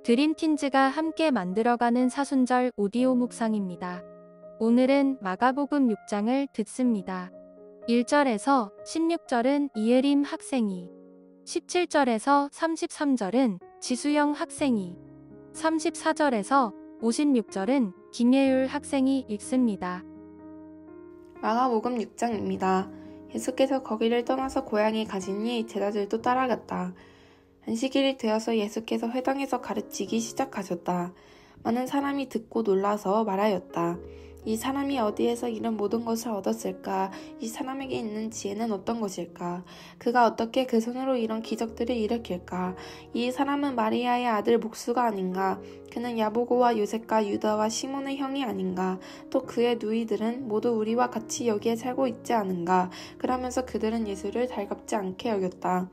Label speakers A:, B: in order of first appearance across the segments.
A: 드림틴즈가 함께 만들어가는 사순절 오디오 묵상입니다. 오늘은 마가복음 6장을 듣습니다. 1절에서 16절은 이예림 학생이, 17절에서 33절은 지수영 학생이, 34절에서 56절은 김예율 학생이 읽습니다.
B: 마가복음 6장입니다. 예수께서 거기를 떠나서 고향에 가시니 제자들도 따라갔다. 안식일이 되어서 예수께서 회당에서 가르치기 시작하셨다. 많은 사람이 듣고 놀라서 말하였다. 이 사람이 어디에서 이런 모든 것을 얻었을까? 이 사람에게 있는 지혜는 어떤 것일까? 그가 어떻게 그 손으로 이런 기적들을 일으킬까? 이 사람은 마리아의 아들 목수가 아닌가? 그는 야보고와 요셉과 유다와 시몬의 형이 아닌가? 또 그의 누이들은 모두 우리와 같이 여기에 살고 있지 않은가? 그러면서 그들은 예수를 달갑지 않게 여겼다.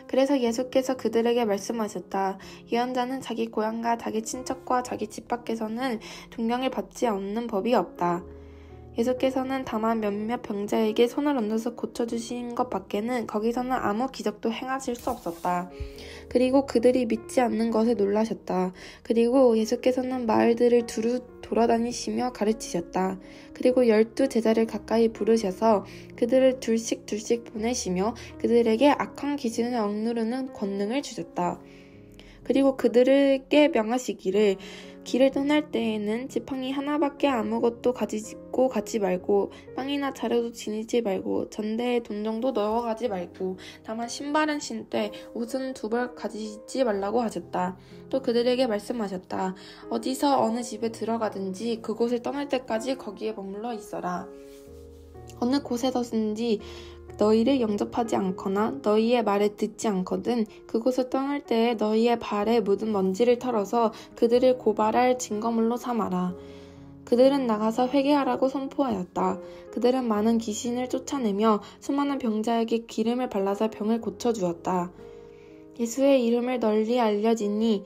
B: 그래서 예수께서 그들에게 말씀하셨다. 예언자는 자기 고향과 자기 친척과 자기 집 밖에서는 존경을 받지 않는 법이 없다. 예수께서는 다만 몇몇 병자에게 손을 얹어서 고쳐주신 것 밖에는 거기서는 아무 기적도 행하실 수 없었다. 그리고 그들이 믿지 않는 것에 놀라셨다. 그리고 예수께서는 마을들을 두루 돌아다니시며 가르치셨다. 그리고 12 제자를 가까이 부르셔서 그들을 둘씩 보내시며 그들에게 악한 귀신을 억누르는 권능을 주셨다. 그리고 그들에게 명하시기를 길을 떠날 때에는 지팡이 하나밖에 아무것도 가지고 가지 말고 빵이나 자료도 지니지 말고 전대에 돈 정도 넣어가지 말고 다만 신발은 신되 옷은 2벌 가지지 말라고 하셨다. 또 그들에게 말씀하셨다. 어디서 어느 집에 들어가든지 그곳을 떠날 때까지 거기에 머물러 있어라. 어느 곳에서든지 너희를 영접하지 않거나 너희의 말을 듣지 않거든 그곳을 떠날 때에 너희의 발에 묻은 먼지를 털어서 그들을 고발할 증거물로 삼아라. 그들은 나가서 회개하라고 선포하였다. 그들은 많은 귀신을 쫓아내며 수많은 병자에게 기름을 발라서 병을 고쳐주었다. 예수의 이름을 널리 알려지니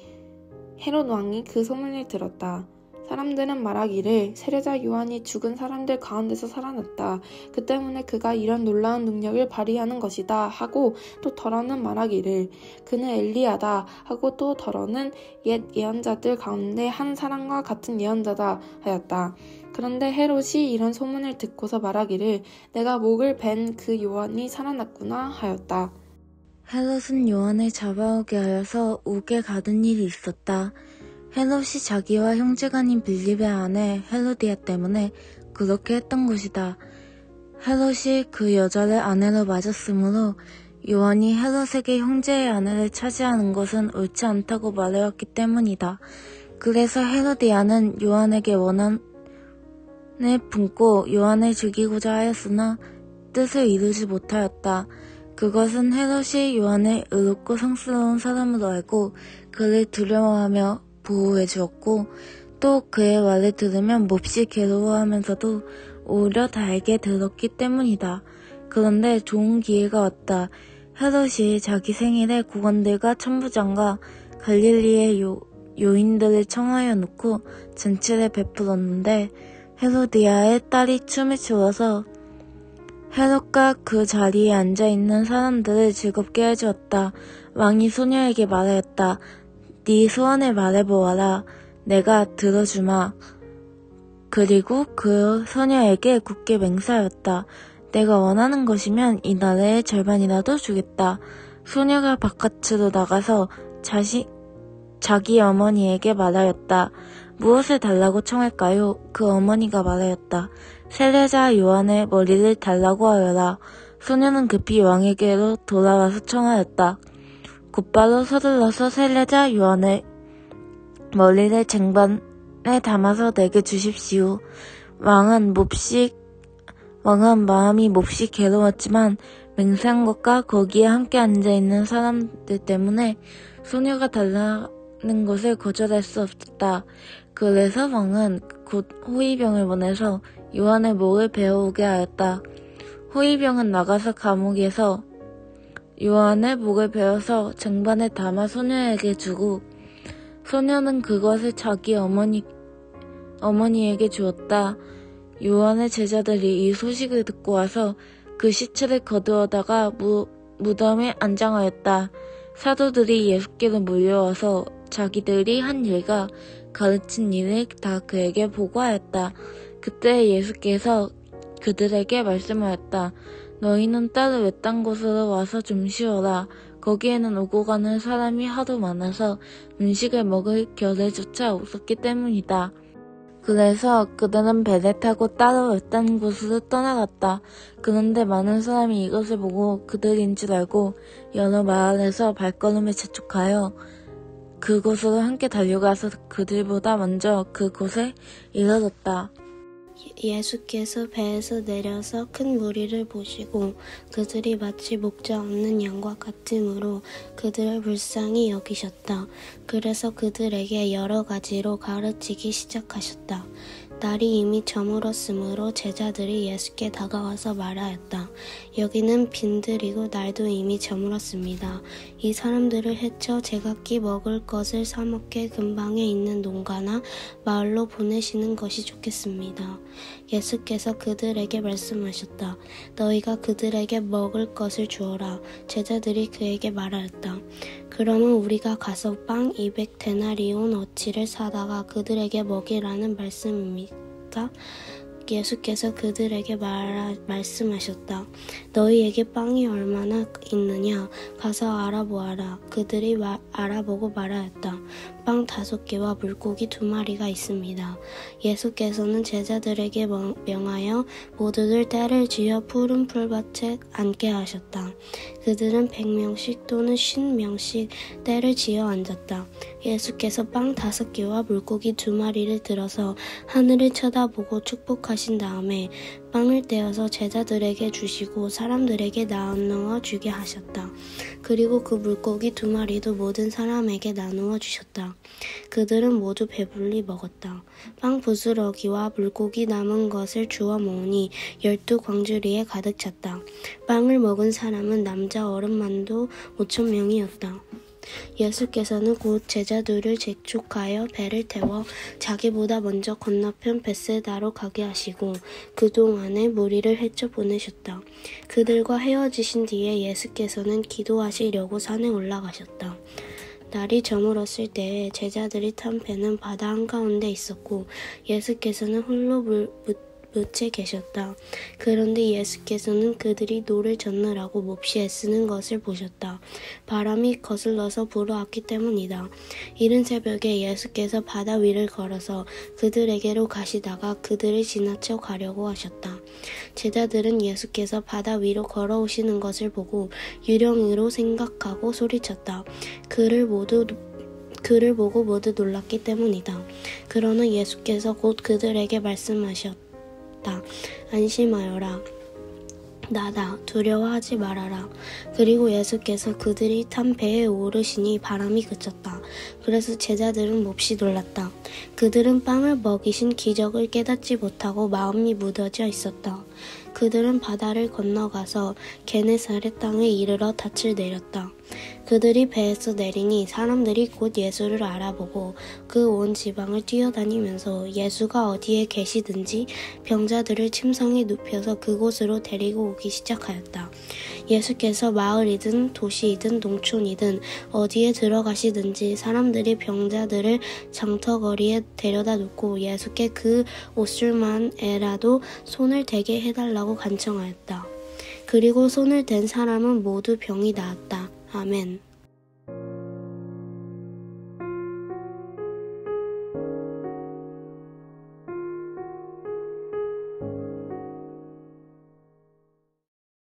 B: 헤롯 왕이 그 소문을 들었다. 사람들은 말하기를 세례자 요한이 죽은 사람들 가운데서 살아났다. 그 때문에 그가 이런 놀라운 능력을 발휘하는 것이다 하고 또 더러는 말하기를 그는 엘리야다 하고 또 더러는 옛 예언자들 가운데 한 사람과 같은 예언자다 하였다. 그런데 헤롯이 이런 소문을 듣고서 말하기를 내가 목을 벤 그 요한이 살아났구나 하였다.
C: 헤롯은 요한을 잡아오게 하여서 옥에 가둔 일이 있었다. 헤롯이 자기와 형제간인 빌립의 아내 헤로디아 때문에 그렇게 했던 것이다. 헤롯이 그 여자를 아내로 맞았으므로 요한이 헤롯에게 형제의 아내를 차지하는 것은 옳지 않다고 말하였기 때문이다. 그래서 헤로디아는 요한에게 원한을 품고 요한을 죽이고자 하였으나 뜻을 이루지 못하였다. 그것은 헤롯이 요한을 의롭고 성스러운 사람으로 알고 그를 두려워하며 보호해 주었고 또 그의 말을 들으면 몹시 괴로워하면서도 오히려 달게 들었기 때문이다. 그런데 좋은 기회가 왔다. 헤롯이 자기 생일에 국왕들과 천부장과 갈릴리의 요인들을 청하여 놓고 잔치를 베풀었는데 헤로디아의 딸이 춤을 추어서 헤롯과 그 자리에 앉아있는 사람들을 즐겁게 해주었다. 왕이 소녀에게 말하였다. 네 소원을 말해보아라. 내가 들어주마. 그리고 그 소녀에게 굳게 맹세하였다. 내가 원하는 것이면 이 나라의 절반이라도 주겠다. 소녀가 바깥으로 나가서 자기 어머니에게 말하였다. 무엇을 달라고 청할까요? 그 어머니가 말하였다. 세례자 요한의 머리를 달라고 하여라. 소녀는 급히 왕에게로 돌아와서 청하였다. 곧바로 서둘러서 세례자 요한의 머리를 쟁반에 담아서 내게 주십시오. 왕은 마음이 몹시 괴로웠지만 맹세한 것과 거기에 함께 앉아있는 사람들 때문에 소녀가 달라는 것을 거절할 수 없었다. 그래서 왕은 곧 호위병을 보내서 요한의 목을 베어오게 하였다. 호위병은 나가서 감옥에서 요한의 목을 베어서 쟁반에 담아 소녀에게 주고 소녀는 그것을 자기 어머니에게 주었다. 요한의 제자들이 이 소식을 듣고 와서 그 시체를 거두어다가 무덤에 안장하였다. 사도들이 예수께로 몰려와서 자기들이 한 일과 가르친 일을 다 그에게 보고하였다. 그때 예수께서 그들에게 말씀하였다. 너희는 따로 외딴 곳으로 와서 좀 쉬어라. 거기에는 오고 가는 사람이 하도 많아서 음식을 먹을 겨를조차 없었기 때문이다. 그래서 그들은 배를 타고 따로 외딴 곳으로 떠나갔다. 그런데 많은 사람이 이것을 보고 그들인 줄 알고 여러 마을에서 발걸음을 재촉하여 그곳으로 함께 달려가서 그들보다 먼저 그곳에 이르렀다.
D: 예수께서 배에서 내려서 큰 무리를 보시고 그들이 마치 목자 없는 양과 같으므로 그들을 불쌍히 여기셨다. 그래서 그들에게 여러 가지로 가르치기 시작하셨다. 날이 이미 저물었으므로 제자들이 예수께 다가와서 말하였다. 여기는 빈들이고 날도 이미 저물었습니다. 이 사람들을 해쳐 제각기 먹을 것을 사 먹게 근방에 있는 농가나 마을로 보내시는 것이 좋겠습니다. 예수께서 그들에게 말씀하셨다. 너희가 그들에게 먹을 것을 주어라. 제자들이 그에게 말하였다. 그러면 우리가 가서 빵 200데나리온 어치를 사다가 그들에게 먹이라는 말씀입니까? 예수께서 그들에게 말씀하셨다. 너희에게 빵이 얼마나 있느냐? 가서 알아보아라. 그들이 알아보고 말하였다. 빵 5개와 물고기 2마리가 있습니다. 예수께서는 제자들에게 명하여 모두들 떼를 지어 푸른 풀밭에 앉게 하셨다. 그들은 100명씩 또는 50명씩 떼를 지어 앉았다. 예수께서 빵 5개와 물고기 2마리를 들어서 하늘을 쳐다보고 축복하신 다음에 빵을 떼어서 제자들에게 주시고 사람들에게 나누어 주게 하셨다. 그리고 그 물고기 2마리도 모든 사람에게 나누어 주셨다. 그들은 모두 배불리 먹었다. 빵 부스러기와 물고기 남은 것을 주워 모으니 12광주리에 가득 찼다. 빵을 먹은 사람은 남자 어른만도 5,000명이었다. 예수께서는 곧 제자들을 재촉하여 배를 태워 자기보다 먼저 건너편 벳세다로 가게 하시고 그동안에 무리를 헤쳐 보내셨다. 그들과 헤어지신 뒤에 예수께서는 기도하시려고 산에 올라가셨다. 날이 저물었을 때에 제자들이 탄 배는 바다 한가운데 있었고 예수께서는 홀로 뭍에 계셨다. 그런데 예수께서는 그들이 노를 젓느라고 몹시 애쓰는 것을 보셨다. 바람이 거슬러서 불어왔기 때문이다. 이른 새벽에 예수께서 바다 위를 걸어서 그들에게로 가시다가 그들을 지나쳐 가려고 하셨다. 제자들은 예수께서 바다 위로 걸어오시는 것을 보고 유령으로 생각하고 소리쳤다. 그를 보고 모두 놀랐기 때문이다. 그러나 예수께서 곧 그들에게 말씀하셨다. 안심하여라. 나다. 두려워하지 말아라. 그리고 예수께서 그들이 탄 배에 오르시니 바람이 그쳤다. 그래서 제자들은 몹시 놀랐다. 그들은 빵을 먹이신 기적을 깨닫지 못하고 마음이 무뎌져 있었다. 그들은 바다를 건너가서 게네사렛 땅에 이르러 닻을 내렸다. 그들이 배에서 내리니 사람들이 곧 예수를 알아보고 그 온 지방을 뛰어다니면서 예수가 어디에 계시든지 병자들을 침상에 눕혀서 그곳으로 데리고 오기 시작하였다. 예수께서 마을이든 도시이든 농촌이든 어디에 들어가시든지 사람들이 병자들을 장터거리에 데려다 놓고 예수께 그 옷줄만에라도 손을 대게 해달라고 간청하였다. 그리고 손을 댄 사람은 모두 병이 나았다. 아멘.